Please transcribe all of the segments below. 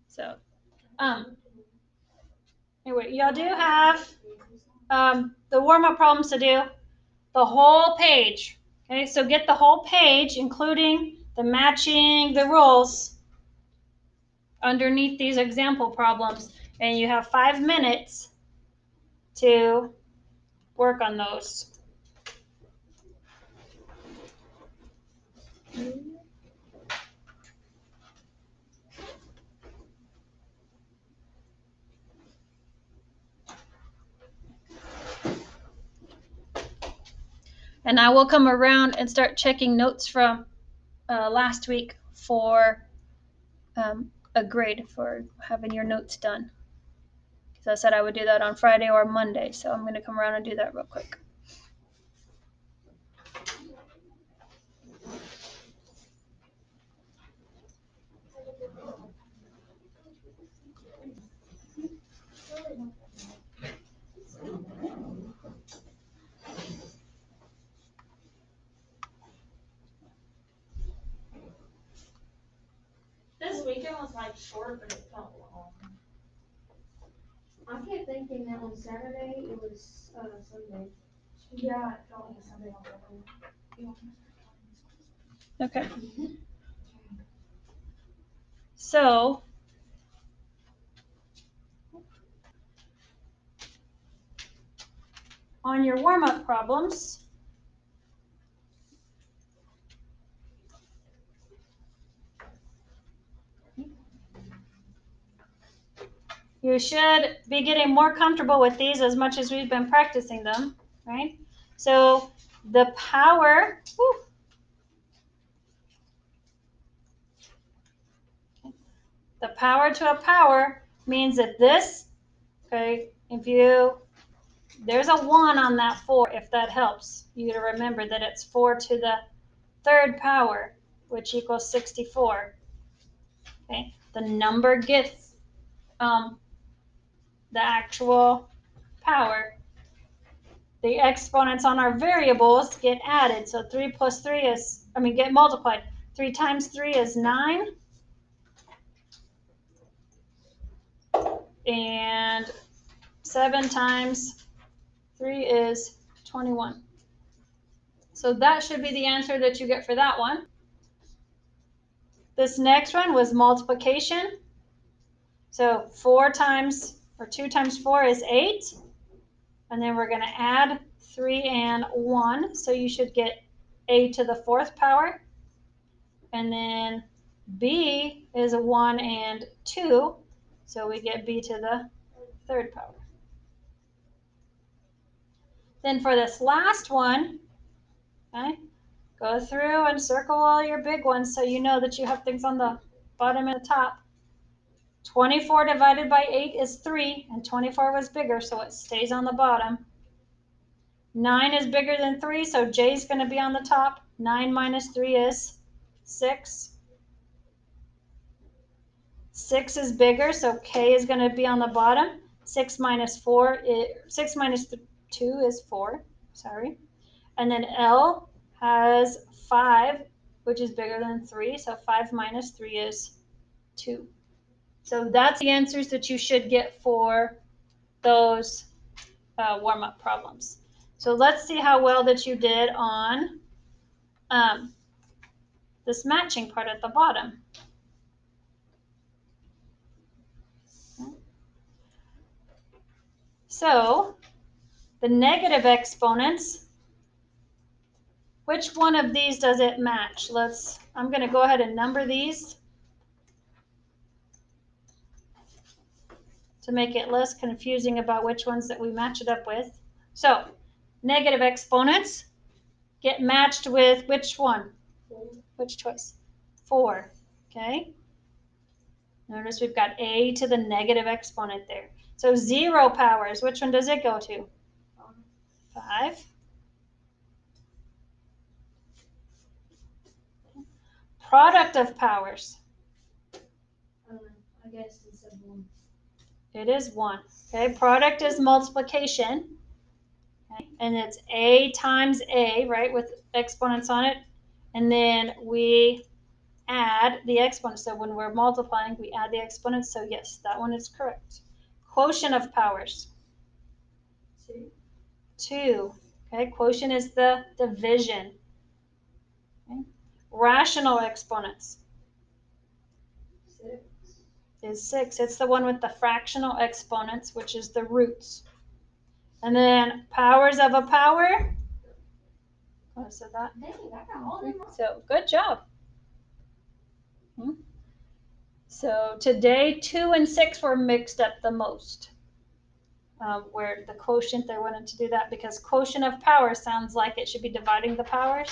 So, anyway, y'all do have the warm-up problems to do, the whole page. Okay, so get the whole page, including the matching the rules underneath these example problems, and you have 5 minutes to work on those. And I will come around and start checking notes from last week for a grade for having your notes done. So I said I would do that on Friday or Monday, so I'm going to come around and do that real quick. This weekend was like short, but it felt long. I kept thinking that on Saturday it was Sunday. Yeah, it felt like a Sunday already. Okay. So on your warm-up problems, you should be getting more comfortable with these as much as we've been practicing them, right? So the power, the power to a power means that this, okay, there's a 1 on that 4, if that helps you to remember that it's 4 to the 3rd power, which equals 64. Okay, the number gets the actual power. The exponents on our variables get added. So 3 plus 3 get multiplied. 3 times 3 is 9. And 7 times 3 is 21. So that should be the answer that you get for that one. This next one was multiplication. So 2 times 4 is 8. And then we're going to add 3 and 1. So you should get a to the 4th power. And then b is a 1 and 2. So we get b to the 3rd power. Then for this last one, okay, go through and circle all your big ones so you know that you have things on the bottom and the top. 24 divided by 8 is 3, and 24 was bigger, so it stays on the bottom. 9 is bigger than 3, so J is going to be on the top. 9 minus 3 is 6. 6 is bigger, so K is going to be on the bottom. 6 minus 2 is 4. Sorry. And then L has 5, which is bigger than 3, so 5 minus 3 is 2. So that's the answers that you should get for those warm-up problems. So let's see how well that you did on this matching part at the bottom. So the negative exponents, which one of these does it match? I'm going to go ahead and number these to make it less confusing about which ones that we match it up with. So negative exponents get matched with which one? Which choice? 4. Okay. Notice we've got a to the negative exponent there. So 0 powers, which one does it go to? 5. Product of powers. I guess instead of 1. It is 1. Okay, product is multiplication. Okay, and it's a times a, right, with exponents on it. And then we add the exponents. So when we're multiplying, we add the exponents. So yes, that one is correct. Quotient of powers. 2. Okay, quotient is the division. Okay. Rational exponents. 6. Is 6. It's the one with the fractional exponents, which is the roots. And then powers of a power. Oh, so that. Dang, I got all them. So good job. So today 2 and 6 were mixed up the most. Where the quotient, they wanted to do that because quotient of power sounds like it should be dividing the powers,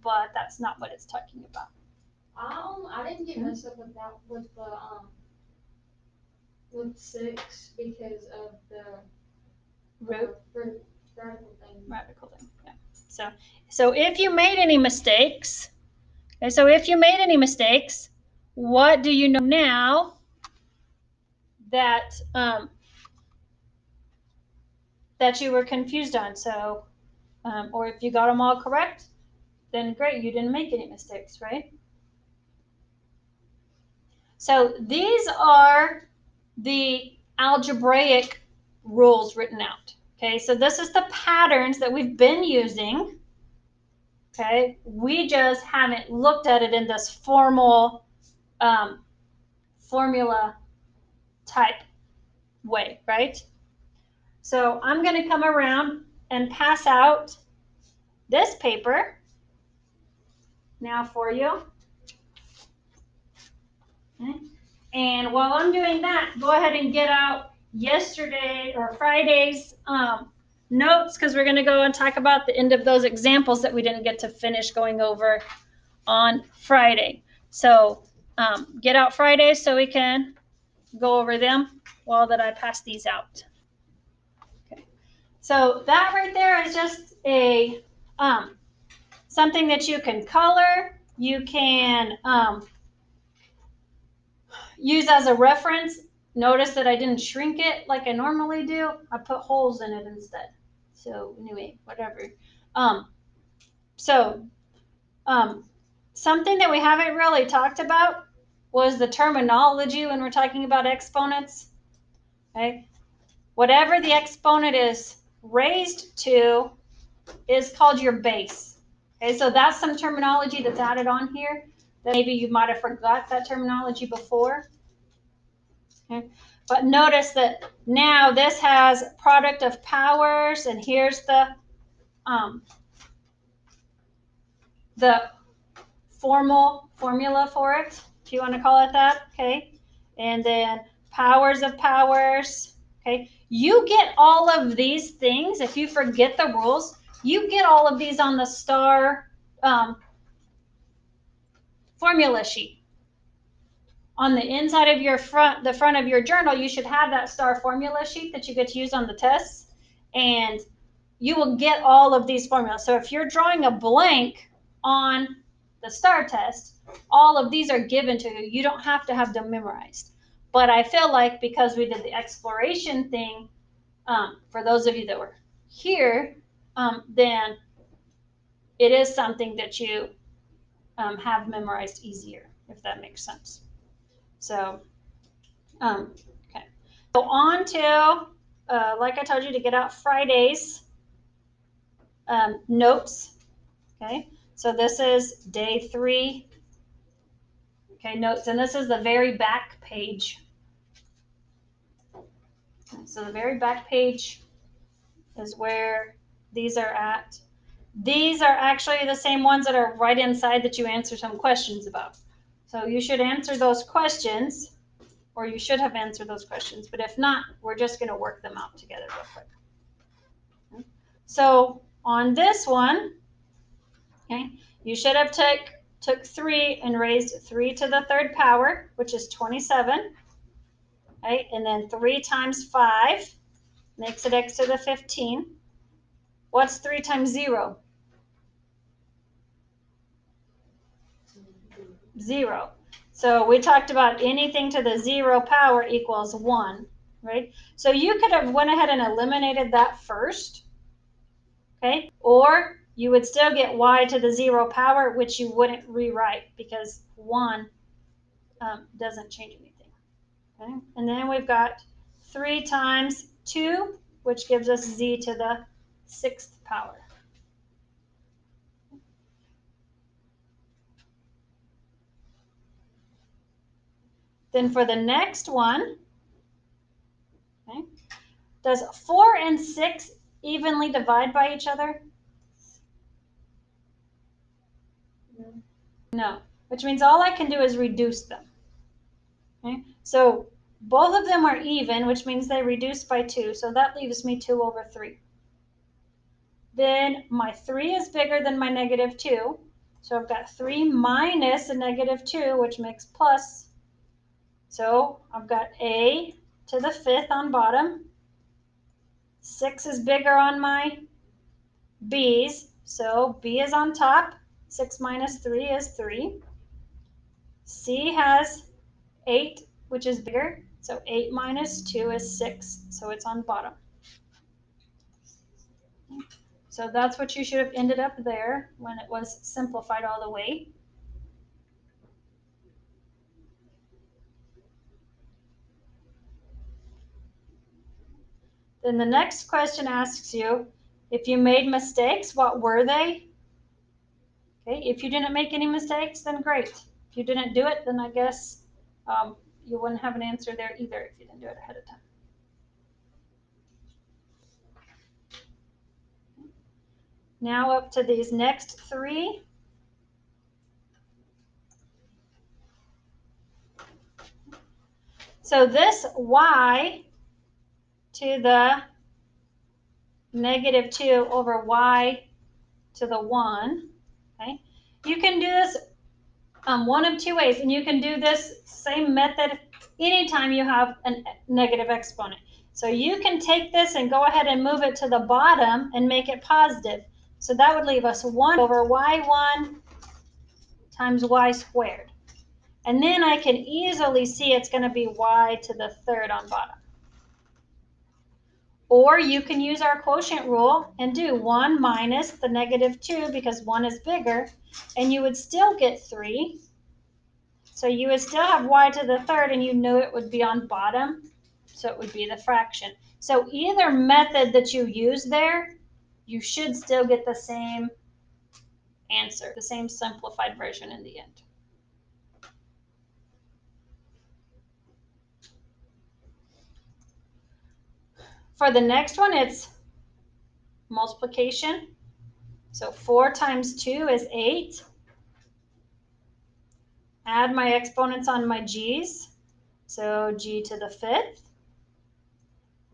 but that's not what it's talking about. I didn't get messed up with that with 6 because of the Root. radical thing. Radical thing. Yeah. So if you made any mistakes, okay, so if you made any mistakes, what do you know now that that you were confused on? So, or if you got them all correct, then great, you didn't make any mistakes, right? So these are the algebraic rules written out. Okay, so this is the patterns that we've been using. Okay, we just haven't looked at it in this formal formula type way, right? So I'm going to come around and pass out this paper now for you. Okay. And while I'm doing that, go ahead and get out yesterday or Friday's notes because we're going to go and talk about the end of those examples that we didn't get to finish going over on Friday. So get out Friday so we can go over them while that I pass these out. Okay. So that right there is just a something that you can color. You can use as a reference. Notice that I didn't shrink it like I normally do. I put holes in it instead. So anyway, whatever. So something that we haven't really talked about was the terminology when we're talking about exponents. Okay, whatever the exponent is raised to is called your base. Okay, so that's some terminology that's added on here that maybe you might have forgot that terminology before. Okay. But notice that now this has product of powers, and here's the formula for it, if you want to call it that. Okay, and then powers of powers. Okay, you get all of these things. If you forget the rules, you get all of these on the star formula sheet. On the inside of the front of your journal, you should have that star formula sheet that you get to use on the tests, and you will get all of these formulas. So if you're drawing a blank on the STAR test, all of these are given to you. You don't have to have them memorized. But I feel like because we did the exploration thing, for those of you that were here, then it is something that you have memorized easier, if that makes sense. So, okay. So on to, like I told you, to get out Friday's notes. Okay, so this is day 3. Okay, notes, and this is the very back page. So the very back page is where these are at. These are actually the same ones that are right inside that you answer some questions about. So you should answer those questions, or you should have answered those questions. But if not, we're just going to work them out together real quick. Okay. So on this one, okay, you should have took 3 and raised 3 to the 3rd power, which is 27. Right? And then 3 times 5 makes it x to the 15. What's 3 times 0? 0. So we talked about anything to the 0 power equals 1, right? So you could have went ahead and eliminated that first, okay? Or you would still get y to the 0 power, which you wouldn't rewrite because 1 doesn't change anything. Okay? And then we've got 3 times 2, which gives us z to the 6th power. Then for the next one, okay, does 4 and 6 evenly divide by each other? No, which means all I can do is reduce them. Okay? So both of them are even, which means they reduce by 2, so that leaves me 2 over 3. Then my 3 is bigger than my negative 2, so I've got 3 minus a negative 2, which makes plus. So I've got a to the 5th on bottom. 6 is bigger on my b's, so b is on top. 6 minus 3 is 3. C has 8, which is bigger, so 8 minus 2 is 6, so it's on bottom. So that's what you should have ended up there when it was simplified all the way. Then the next question asks you, if you made mistakes, what were they? Okay, if you didn't make any mistakes, then great. If you didn't do it, then I guess you wouldn't have an answer there either if you didn't do it ahead of time. Now up to these next 3. So this y to the negative 2 over y to the 1, okay? You can do this one of 2 ways, and you can do this same method anytime you have a negative exponent. So you can take this and go ahead and move it to the bottom and make it positive. So that would leave us 1 over y1 times y squared. And then I can easily see it's going to be y to the 3rd on bottom. Or you can use our quotient rule and do 1 minus the negative 2 because 1 is bigger, and you would still get 3. So you would still have y to the 3rd, and you knew it would be on bottom, so it would be the fraction. So either method that you use there, you should still get the same answer, the same simplified version in the end. For the next one, it's multiplication. So 4 times 2 is 8. Add my exponents on my g's. So g to the 5th.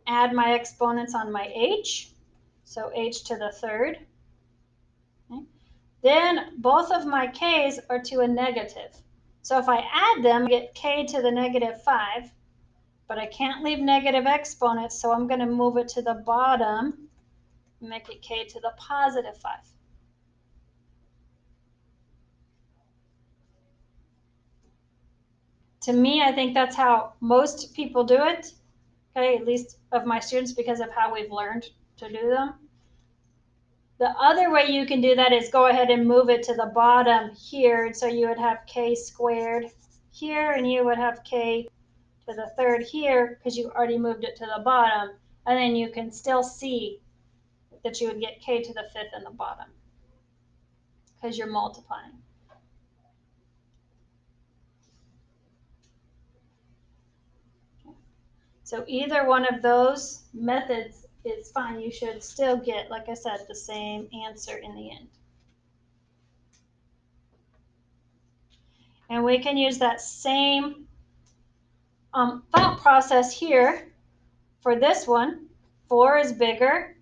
Add my exponents on my h. So h to the 3rd. Okay. Then both of my k's are to a negative. So if I add them, I get k to the negative 5. But I can't leave negative exponents, so I'm going to move it to the bottom and make it k to the positive 5. To me, I think that's how most people do it, okay, at least of my students, because of how we've learned to do them. The other way you can do that is go ahead and move it to the bottom here. So you would have k squared here, and you would have k to the 3rd here because you already moved it to the bottom. And then you can still see that you would get k to the 5th in the bottom because you're multiplying. So either one of those methods is fine. You should still get, like I said, the same answer in the end. And we can use that same thought process here for this one. 4 is bigger.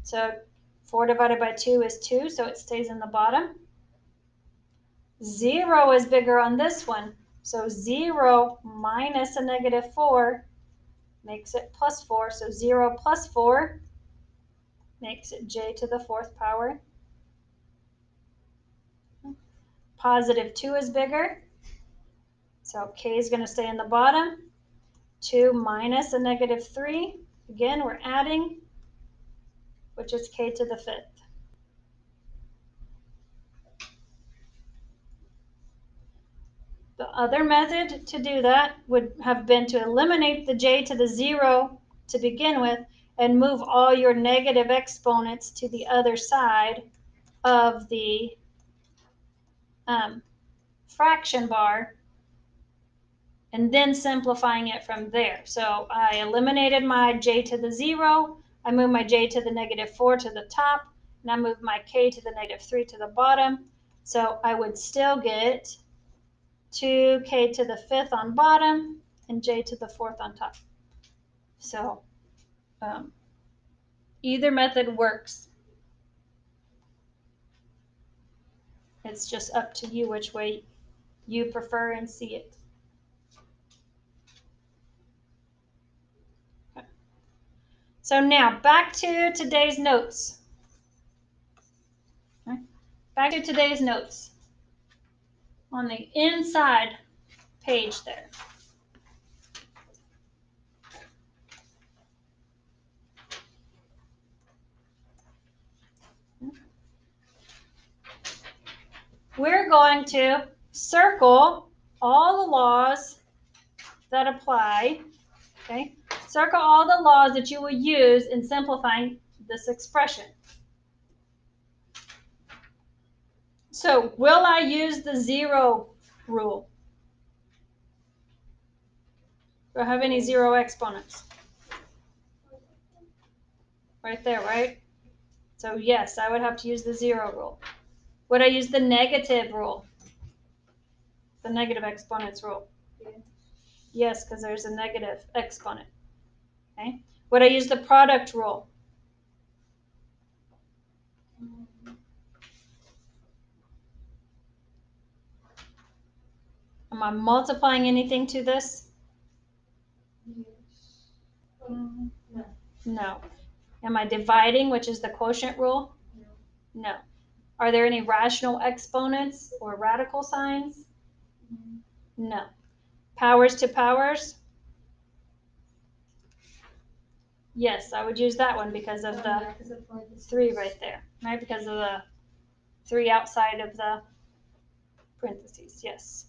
So 4 divided by 2 is 2, so it stays in the bottom. 0 is bigger on this one. So 0 minus a negative 4 makes it plus 4. So 0 plus 4 makes it j to the 4th power. Positive 2 is bigger. So k is going to stay in the bottom. 2 minus a negative 3. Again, we're adding, which is k to the 5th. other method to do that would have been to eliminate the j to the 0 to begin with and move all your negative exponents to the other side of the fraction bar, and then simplifying it from there. So I eliminated my j to the 0, I moved my j to the -4 to the top, and I moved my k to the -3 to the bottom. So I would still get 2k to the 5th on bottom and j to the 4th on top. So either method works. It's just up to you which way you prefer and see it. Okay. So now back to today's notes. Okay. Back to today's notes. On the inside page there. We're going to circle all the laws that apply. Okay? Circle all the laws that you will use in simplifying this expression. So, will I use the 0 rule? Do I have any 0 exponents? Right there, right? So, yes, I would have to use the 0 rule. Would I use the negative rule? The negative exponents rule? Yes, because there's a negative exponent. Okay. Would I use the product rule? Am I multiplying anything to this? Yes. No. No. Am I dividing, which is the quotient rule? No. No. Are there any rational exponents or radical signs? No. Powers to powers? Yes, I would use that one because of the 3 right there, right? Because of the 3 outside of the parentheses, yes.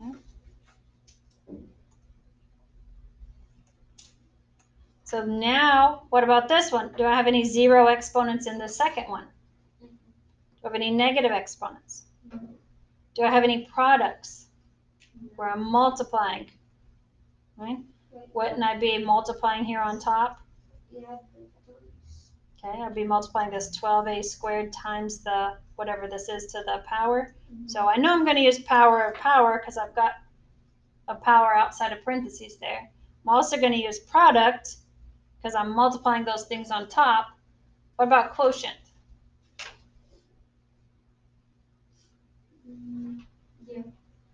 Okay. So now, what about this one? Do I have any 0 exponents in the second one? Do I have any negative exponents? Do I have any products where I'm multiplying? Right? Wouldn't I be multiplying here on top? Yeah, the 3s. Okay, I'd be multiplying this 12a squared times the whatever this is to the power. So I know I'm going to use power of power because I've got a power outside of parentheses there. I'm also going to use product because I'm multiplying those things on top. What about quotient? Yeah.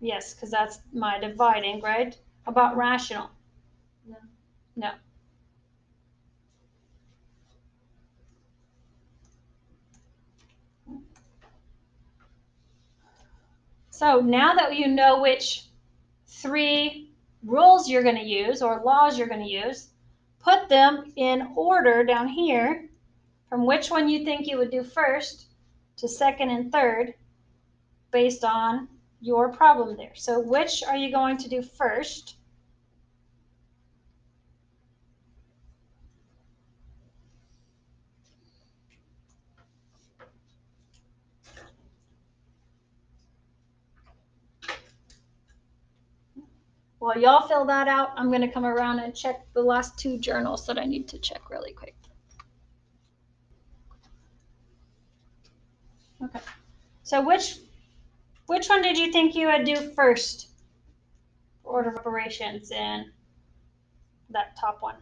Yes, because that's my dividing, right? How about rational? No. No. So now that you know which 3 rules you're going to use or laws you're going to use, put them in order down here from which one you think you would do first to second and third based on your problem there. So which are you going to do first? While y'all fill that out, I'm going to come around and check the last 2 journals that I need to check really quick. Okay. So which one did you think you would do first? Order of operations in that top one.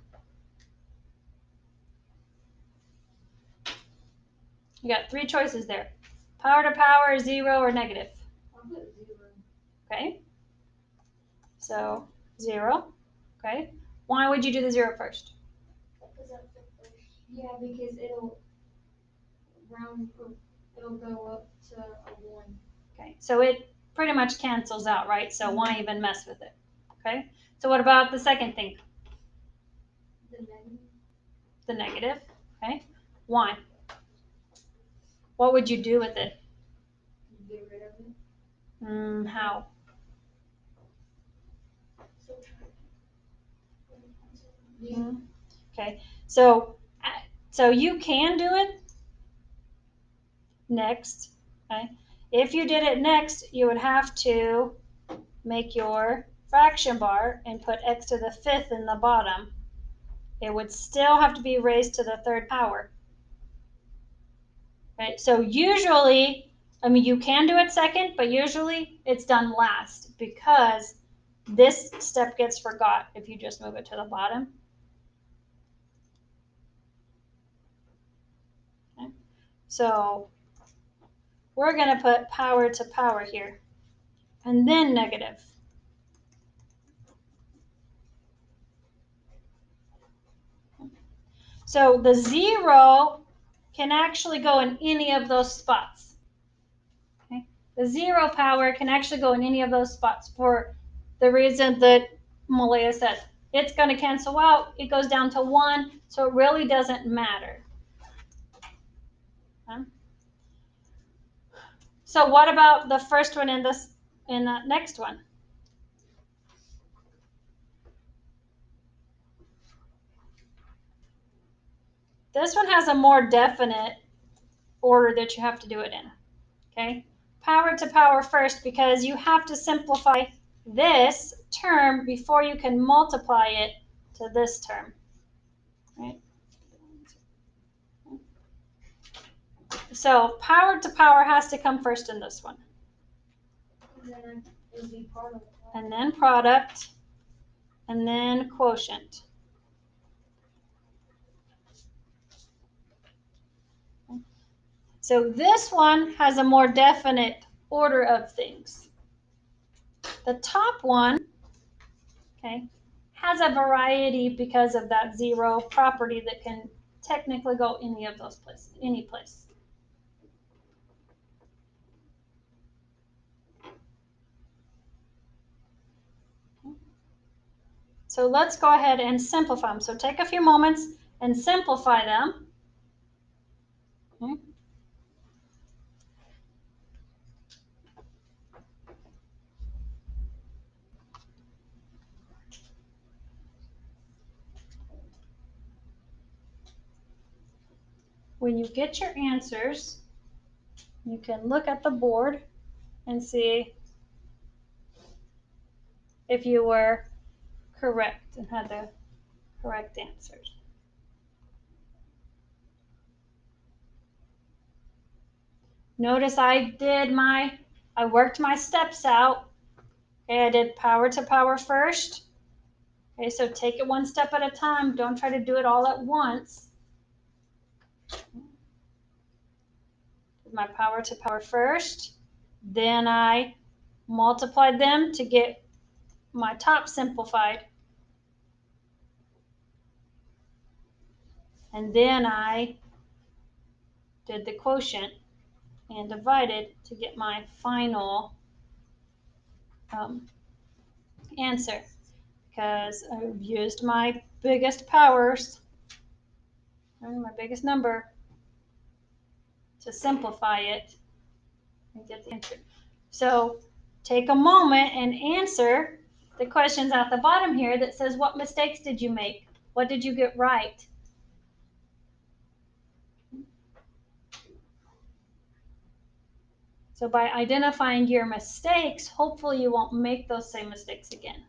You got 3 choices there. Power to power, 0, or negative. I'll put 0. Okay. So 0. Okay. Why would you do the 0 first? Because that's the first. Yeah, because it'll round. It'll go up to a 1. Okay. So it pretty much cancels out, right? So why even mess with it? Okay. So what about the second thing? The negative. The negative. Okay. Why? What would you do with it? Get rid of it. How? Okay, so you can do it next. Okay, if you did it next, you would have to make your fraction bar and put x to the fifth in the bottom. It would still have to be raised to the third power. Right? So usually, I mean, you can do it second, but usually it's done last because this step gets forgot if you just move it to the bottom. Okay? So we're going to put power to power here and then negative. So the 0 can actually go in any of those spots. Okay? The 0 power can actually go in any of those spots for the reason that Malaya said. It's going to cancel out. It goes down to 1, so it really doesn't matter. Okay? So what about the first one in the next one? This one has a more definite order that you have to do it in. Okay? Power to power first because you have to simplify this term before you can multiply it to this term. Right? So power to power has to come first in this one. And then product, and then quotient. So this one has a more definite order of things. The top one, okay, has a variety because of that 0 property that can technically go any of those places, any place. So let's go ahead and simplify them. So take a few moments and simplify them. Okay. When you get your answers, you can look at the board and see if you were correct and had the correct answers. Notice I worked my steps out. Okay, I did power to power first. Okay, so take it one step at a time. Don't try to do it all at once. Did my power to power first. Then I multiplied them to get my top simplified. And then I did the quotient and divided to get my final answer because I've used my biggest powers, my biggest number, to simplify it and get the answer. So take a moment and answer the questions at the bottom here that says, what mistakes did you make? What did you get right? So by identifying your mistakes, hopefully you won't make those same mistakes again.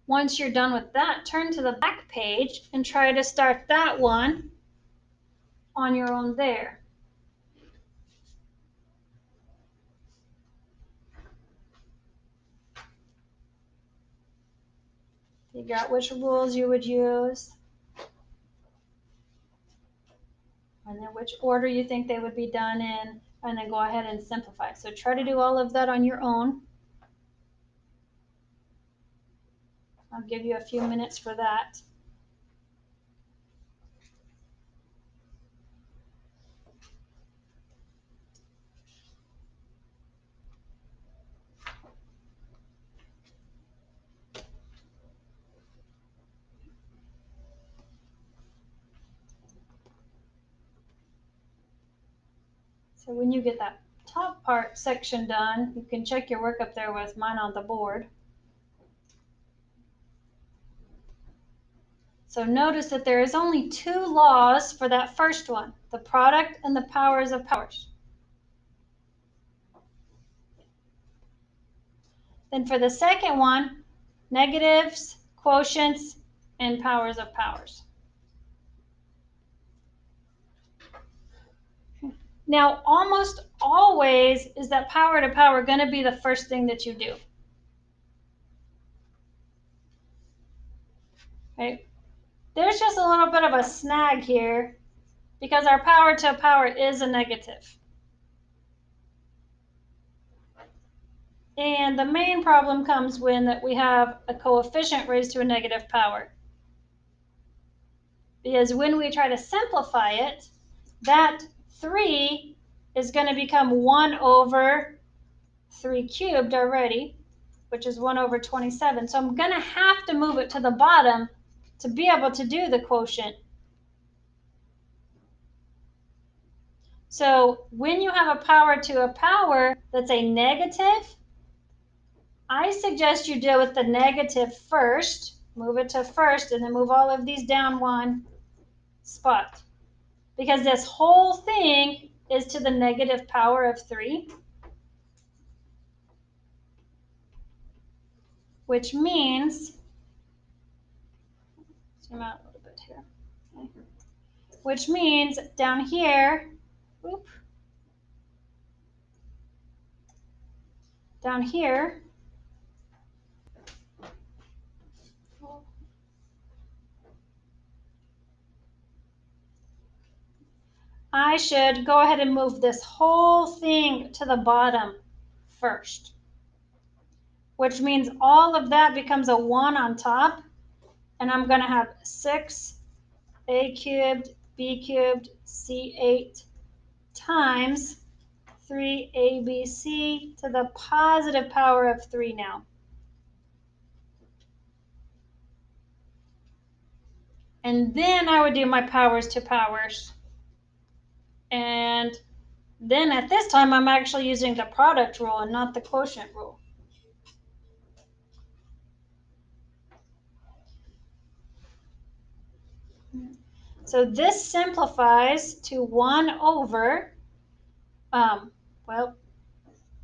Once you're done with that, turn to the back page and try to start that one on your own there. Figure out which rules you would use, and then which order you think they would be done in, and then go ahead and simplify. So try to do all of that on your own. I'll give you a few minutes for that. So when you get that top part section done, you can check your work up there with mine on the board. So notice that there is only two laws for that first one, the product and the powers of powers. Then for the second one, negatives, quotients, and powers of powers. Now, almost always is that power to power going to be the first thing that you do. Right? There's just a little bit of a snag here because our power to power is a negative. And the main problem comes when that we have a coefficient raised to a negative power. Because when we try to simplify it, that 3 is going to become 1 over 3 cubed already, which is 1 over 27. So I'm going to have to move it to the bottom to be able to do the quotient. So when you have a power to a power that's a negative, I suggest you deal with the negative first, move it to first, and then move all of these down one spot. Because this whole thing is to the negative power of 3, which means, zoom out a little bit here, okay. Which means down here, down here, I should go ahead and move this whole thing to the bottom first, which means all of that becomes a 1 on top, and I'm going to have 6a cubed, b cubed, c8 times 3abc to the positive power of 3 now. And then I would do my powers to powers. And then at this time, I'm actually using the product rule and not the quotient rule. So this simplifies to 1 over, well,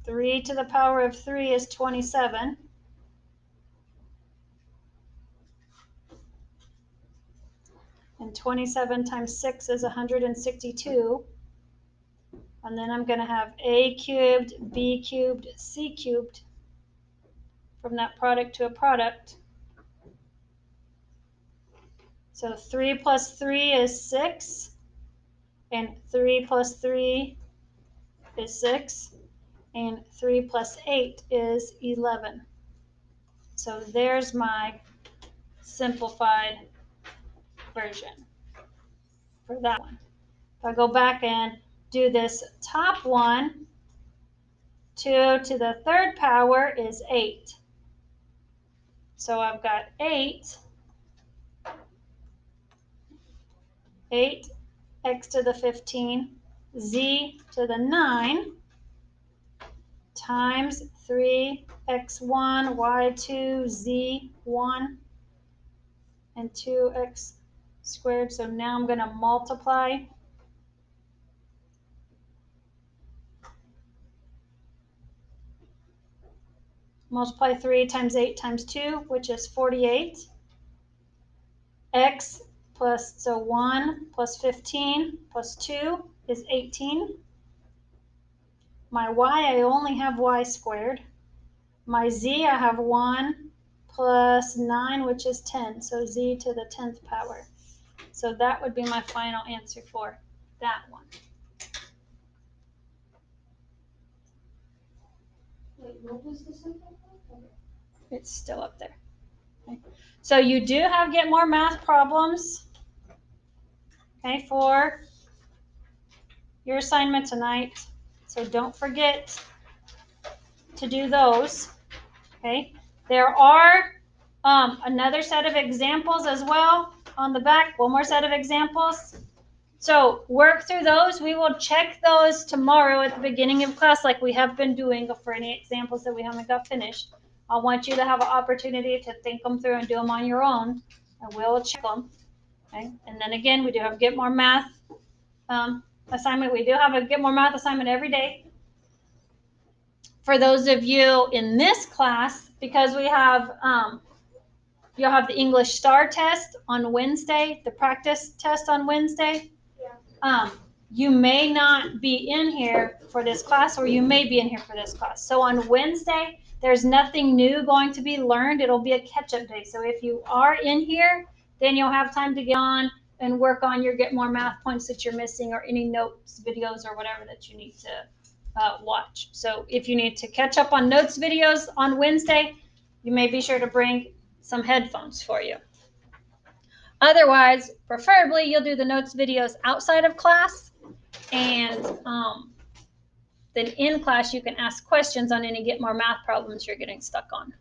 3 to the power of 3 is 27. And 27 times 6 is 162. And then I'm going to have a cubed, b cubed, c cubed from that product to a product. So 3 plus 3 is 6. And 3 plus 3 is 6. And 3 plus 8 is 11. So there's my simplified version for that one. If I go back and do this top one, 2 to the third power is 8. So I've got 8 x to the 15, z to the 9 times 3x1, y2, z1, and 2x squared. So now I'm going to multiply. Multiply 3 times 8 times 2, which is 48. X plus, so 1 plus 15 plus 2 is 18. My y, I only have y squared. My z, I have 1 plus 9, which is 10. So z to the 10th power. So that would be my final answer for that one. Wait, what was the simple one? Okay. It's still up there. Okay. So you do have get more math problems, okay, for your assignment tonight. So don't forget to do those. Okay. There are another set of examples as well on the back. One more set of examples. So work through those. We will check those tomorrow at the beginning of class, like we have been doing for any examples that we haven't got finished. I want you to have an opportunity to think them through and do them on your own, and we'll check them. Okay? And then again, we do have a Get More Math assignment. We do have a Get More Math assignment every day. For those of you in this class, because we have you'll have the English STAR test on Wednesday, the practice test on Wednesday. Yeah. You may not be in here for this class, or you may be in here for this class. So on Wednesday, there's nothing new going to be learned. It'll be a catch-up day. So if you are in here, then you'll have time to get on and work on your Get More Math points that you're missing, or any notes, videos, or whatever that you need to watch. So if you need to catch up on notes videos on Wednesday, you may be sure to bring some headphones for you. Otherwise, preferably, you'll do the notes videos outside of class, and then in class you can ask questions on any Get More Math problems you're getting stuck on.